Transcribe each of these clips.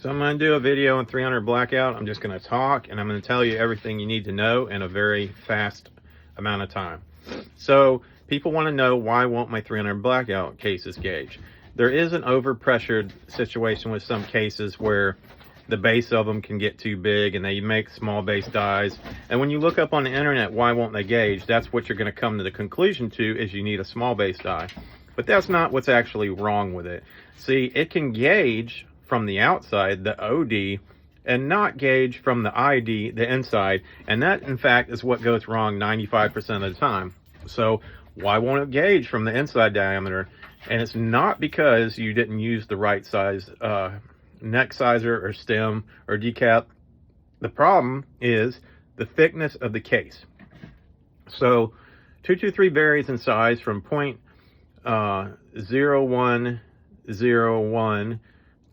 So I'm going to do a video on 300 Blackout. I'm just going to talk and I'm going to tell you everything you need to know in a very fast amount of time. So people want to know, why won't my 300 Blackout cases gauge? There is an overpressured situation with some cases where the base of them can get too big and they make small base dies. And when you look up on the internet, why won't they gauge? That's what you're going to come to the conclusion to, is you need a small base die. But that's not what's actually wrong with it. See, it can gauge from the outside, the OD, and not gauge from the ID, the inside. And that, in fact, is what goes wrong 95% of the time. So why won't it gauge from the inside diameter? And it's not because you didn't use the right size neck sizer or stem or decap. The problem is the thickness of the case. So 223 varies in size from 0.0101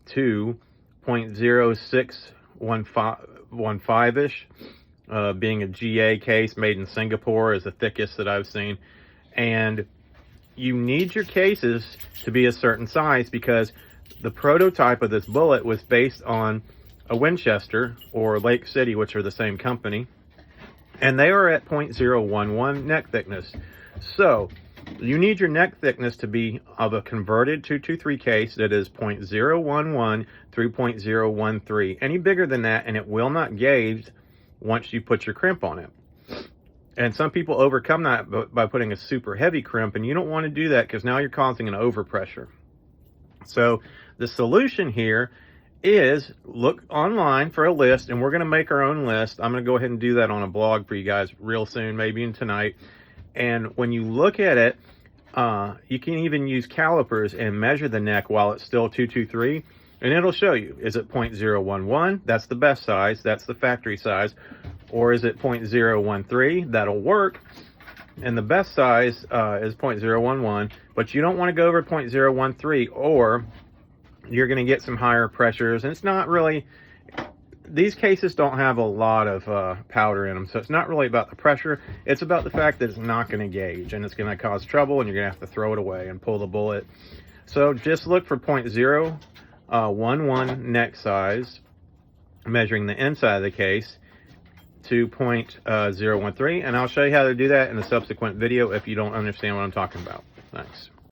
to 0.0615-ish. Being a GA case made in Singapore is the thickest that I've seen. And you need your cases to be a certain size because the prototype of this bullet was based on a Winchester or Lake City, which are the same company, and they are at 0.011 neck thickness. So you need your neck thickness to be of a converted 223 case that is 0.011 through 0.013. Any bigger than that and it will not gauge once you put your crimp on it. And some people overcome that by putting a super heavy crimp, and you don't want to do that because now you're causing an overpressure. So the solution here is look online for a list, and we're going to make our own list. I'm going to go ahead and do that on a blog for you guys real soon, maybe in tonight. And when you look at it, you can even use calipers and measure the neck while it's still 223, and it'll show you, is it 0.011? That's the best size, that's the factory size. Or is it 0.013? That'll work. And the best size is 0.011, but you don't want to go over 0.013 or you're going to get some higher pressures. And it's not really, these cases don't have a lot of powder in them, so it's not really about the pressure. It's about the fact that it's not going to gauge and it's going to cause trouble and you're going to have to throw it away and pull the bullet. So just look for 0.011 neck size, measuring the inside of the case, to 0.013, and I'll show you how to do that in a subsequent video if you don't understand what I'm talking about. Thanks.